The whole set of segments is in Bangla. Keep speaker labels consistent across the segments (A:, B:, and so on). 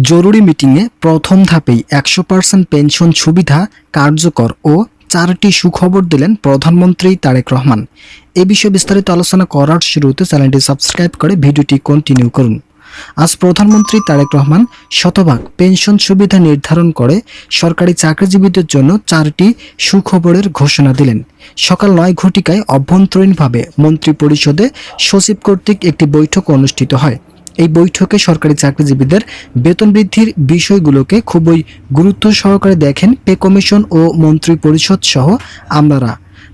A: জরুরি মিটিংয়ে প্রথম ধাপেই ১০০% পেনশন সুবিধা কার্যকর ও ৪টি সুখবর দিলেন প্রধানমন্ত্রী তারেক রহমান। এ বিষয়ে বিস্তারিত আলোচনা করার শুরুতে চ্যানেলটি সাবস্ক্রাইব করে ভিডিওটি কন্টিনিউ করুন। আজ প্রধানমন্ত্রী তারেক রহমান শতভাগ পেনশন সুবিধা নির্ধারণ করে সরকারি চাকরিজীবীদের জন্য ৪টি সুখবরের ঘোষণা দিলেন। সকাল ৯ ঘটিকায় অভ্যন্তরীণভাবে মন্ত্রিপরিষদে সচিব কর্তৃক একটি বৈঠক অনুষ্ঠিত হয়। এই বৈঠকে সরকারি চাকরিজীবীদের বেতন বৃদ্ধির বিষয়গুলোকে খুবই গুরুত্ব সহকারে দেখেন পে কমিশন ও মন্ত্রিপরিষদ সহ আমলারা।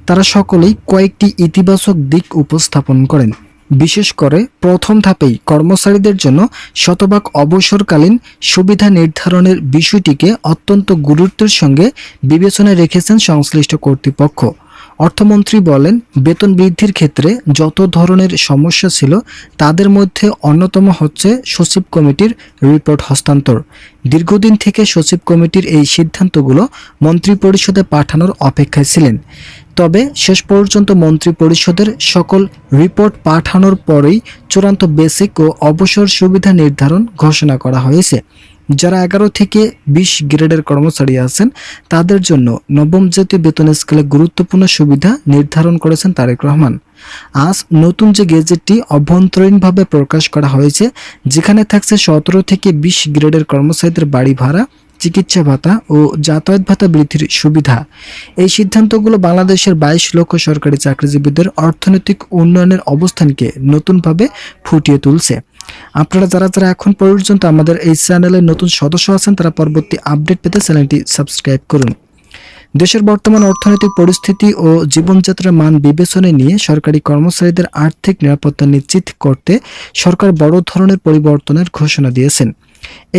A: তারা সকলেই কয়েকটি ইতিবাচক দিক উপস্থাপন করেন। বিশেষ করে প্রথম ধাপেই কর্মচারীদের জন্য শতভাগ অবসরকালীন সুবিধা নির্ধারণের বিষয়টিকে অত্যন্ত গুরুত্বের সঙ্গে বিবেচনায় রেখেছেন সংশ্লিষ্ট কর্তৃপক্ষ। অর্থমন্ত্রী বলেন, বেতন বৃদ্ধির ক্ষেত্রে যত ধরনের সমস্যা ছিল তাদের মধ্যে অন্যতম হচ্ছে সচিব কমিটির রিপোর্ট হস্তান্তর। দীর্ঘদিন থেকে সচিব কমিটির এই সিদ্ধান্তগুলো মন্ত্রিপরিষদে পাঠানোর অপেক্ষায় ছিলেন। তবে শেষ পর্যন্ত মন্ত্রিপরিষদের সকল রিপোর্ট পাঠানোর পরেই চূড়ান্ত বেসিক ও অবসর সুবিধা নির্ধারণ ঘোষণা করা হয়েছে। যারা ১১ থেকে ২০ গ্রেডের কর্মচারী আছেন তাদের জন্য নবম জাতীয় বেতন স্কেলে গুরুত্বপূর্ণ সুবিধা নির্ধারণ করেছেন তারেক রহমান। আজ নতুন যে গেজেটটি অভ্যন্তরীণভাবে প্রকাশ করা হয়েছে, যেখানে থাকছে ১৭ থেকে ২০ গ্রেডের কর্মচারীদের বাড়ি ভাড়া, চিকিৎসা ভাতা ও যাতায়াত ভাতা বৃদ্ধির সুবিধা। এই সিদ্ধান্তগুলো বাংলাদেশের ২২ লক্ষ সরকারি চাকরিজীবীদের অর্থনৈতিক উন্নয়নের অবস্থানকে নতুনভাবে ফুটিয়ে তুলছে। আপনারা যারা এখন পর্যন্ত আমাদের এই চ্যানেলের নতুন সদস্য আছেন তারা পরবর্তী আপডেট পেতে চ্যানেলটি সাবস্ক্রাইব করুন। দেশের বর্তমান অর্থনৈতিক পরিস্থিতি ও জীবনযাত্রার মান বিবেচনায় নিয়ে সরকারি কর্মচারীদের আর্থিক নিরাপত্তা নিশ্চিত করতে সরকার বড় ধরনের পরিবর্তনের ঘোষণা দিয়েছেন।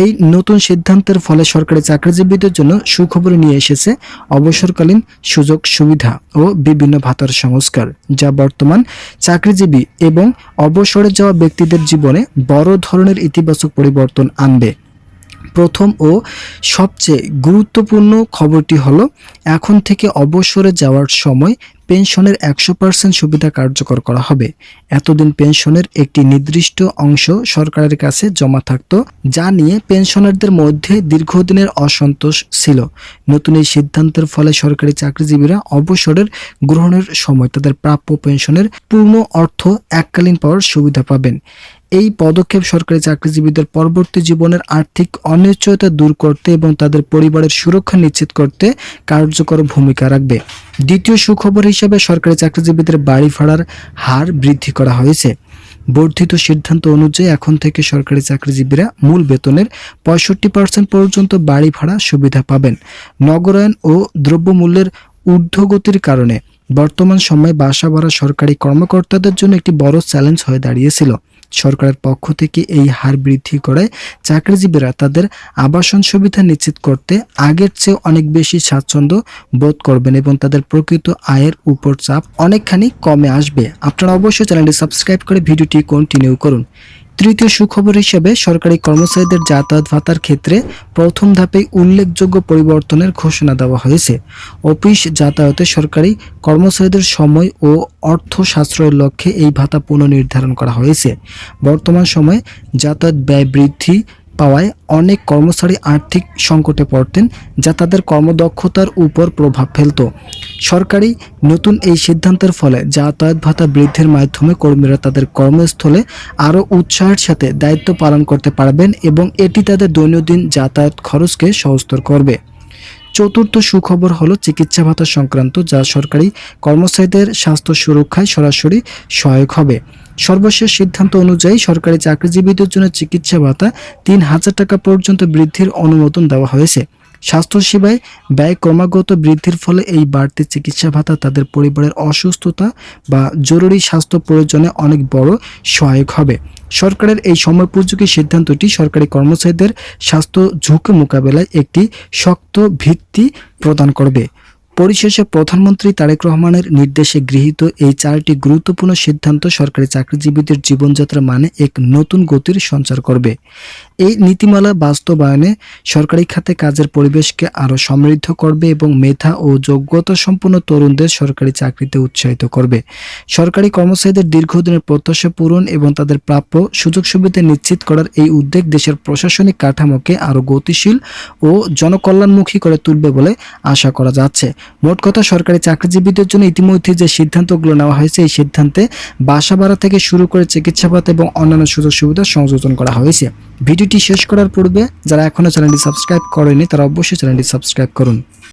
A: এই নতুন সিদ্ধান্তের ফলে সরকারি চাকরিজীবীদের জন্য সুখবর নিয়ে এসেছে অবসরকালীন সুযোগ সুবিধা ও বিভিন্ন ভাতার সংস্কার, যা বর্তমান চাকরিজীবী এবং অবসরে যাওয়া ব্যক্তিদের জীবনে বড় ধরনের ইতিবাচক পরিবর্তন আনবে। প্রথম ও সবচেয়ে গুরুত্বপূর্ণ খবরটি হলো, এখন থেকে অবসরে যাওয়ার সময় পেনশনের ১০০% সুবিধা কার্যকর করা হবে। এতদিন পেনশনের একটি নির্দিষ্ট অংশ সরকারের কাছে জমা থাকত, যা নিয়ে পেনশনারদের মধ্যে দীর্ঘদিনের অসন্তোষ ছিল। নতুন এই সিদ্ধান্তের ফলে সরকারি চাকরিজীবীরা অবসরের গ্রহণের সময় তাদের প্রাপ্য পেনশনের পূর্ণ অর্থ এককালীন পাওয়ার সুবিধা পাবেন। এই পদক্ষেপ সরকারি চাকরিজীবীদের পরবর্তী জীবনের আর্থিক অনিশ্চয়তা দূর করতে এবং তাদের পরিবারের সুরক্ষা নিশ্চিত করতে কার্যকর ভূমিকা রাখবে। দ্বিতীয় সুখবর হিসেবে সরকারি চাকরিজীবীদের বাড়ি ভাড়ার হার বৃদ্ধি করা হয়েছে। বর্ধিত সিদ্ধান্ত অনুযায়ী এখন থেকে সরকারি চাকরিজীবীরা মূল বেতনের ৬৫% পর্যন্ত বাড়ি ভাড়া সুবিধা পাবেন। নগরায়ন ও দ্রব্যমূল্যের ঊর্ধ্বগতির কারণে বর্তমান সময়ে বাসা ভাড়া সরকারি কর্মকর্তাদের জন্য একটি বড় চ্যালেঞ্জ হয়ে দাঁড়িয়েছিল। সরকারের পক্ষ থেকে এই হার বৃদ্ধি করায় চাকরিজীবীরা তাদের আবাসন সুবিধা নিশ্চিত করতে আগের চেয়ে অনেক বেশি স্বাচ্ছন্দ্য বোধ করবেন এবং তাদের প্রকৃত আয়ের উপর চাপ অনেকখানি কমে আসবে। আপনারা অবশ্যই চ্যানেলটি সাবস্ক্রাইব করে ভিডিওটি কন্টিনিউ করুন। তৃতীয় সুখবর হিসেবে সরকারি কর্মচারীদের যাতায়াত ভাতার ক্ষেত্রে প্রথম ধাপে উল্লেখযোগ্য পরিবর্তনের ঘোষণা দেওয়া হয়েছে। অফিস যাতায়াতে সরকারি কর্মচারীদের সময় ও অর্থ সাশ্রয়ের লক্ষ্যে এই ভাতা পুনর্নির্ধারণ করা হয়েছে। বর্তমান সময়ে যাতায়াত ব্যয় বৃদ্ধি পাওয়ায় অনেক কর্মচারী আর্থিক সংকটে পড়তেন, যা তাদের কর্মদক্ষতার উপর প্রভাব ফেলত। সরকারি নতুন এই সিদ্ধান্তের ফলে যাতায়াত ভাতা বৃদ্ধির মাধ্যমে কর্মীরা তাদের কর্মস্থলে আরও উৎসাহের সাথে দায়িত্ব পালন করতে পারবেন এবং এটি তাদের দৈনন্দিন যাতায়াত খরচকে সহজতর করবে। চতুর্থ সুখবর হলো চিকিৎসা ভাতা সংক্রান্ত, যা সরকারি কর্মচারীদের স্বাস্থ্য সুরক্ষায় সরাসরি সহায়ক হবে। সর্বশেষ সিদ্ধান্ত অনুযায়ী সরকারি চাকরিজীবীদের জন্য চিকিৎসা ভাতা ৩,০০০ টাকা পর্যন্ত বৃদ্ধির অনুমোদন দেওয়া হয়েছে। স্বাস্থ্যসেবায় ব্যয় ক্রমাগত বৃদ্ধির ফলে এই বাড়তি চিকিৎসা ভাতা তাদের পরিবারের অসুস্থতা বা জরুরি স্বাস্থ্য প্রয়োজনে অনেক বড় সহায়ক হবে। সরকারের এই সময়োপযোগী সিদ্ধান্তটি সরকারি কর্মচারীদের স্বাস্থ্য ঝুঁকি মোকাবেলায় একটি শক্ত ভিত্তি প্রদান করবে। পরিশেষে প্রধানমন্ত্রী তারেক রহমানের নির্দেশে গৃহীত এই ৪টি গুরুত্বপূর্ণ সিদ্ধান্ত সরকারি চাকরিজীবীদের জীবনযাত্রার মানে এক নতুন গতির সঞ্চার করবে। এই নীতিমালা বাস্তবায়নে সরকারি খাতে কাজের পরিবেশকে আরও সমৃদ্ধ করবে এবং মেধা ও যোগ্যতা সম্পন্ন তরুণদের সরকারি চাকরিতে উৎসাহিত করবে। সরকারি কর্মচারীদের দীর্ঘদিনের প্রত্যাশা পূরণ এবং তাদের প্রাপ্য সুযোগ সুবিধা নিশ্চিত করার এই উদ্যোগ দেশের প্রশাসনিক কাঠামোকে আরও গতিশীল ও জনকল্যাণমুখী করে তুলবে বলে আশা করা যাচ্ছে। মোট কথা, সরকারি চাকরিজীবীদের জন্য ইতিমধ্যে যে সিদ্ধান্তগুলো নেওয়া হয়েছে, এই সিদ্ধান্তে বাসা ভাড়া থেকে শুরু করে চিকিৎসা ভাতা এবং অন্যান্য সুযোগ সুবিধা সংযোজন করা হয়েছে। ভিডিওটি শেষ করার পূর্বে যারা এখনো চ্যানেলটি সাবস্ক্রাইব করেনি তারা অবশ্যই চ্যানেলটি সাবস্ক্রাইব করুন।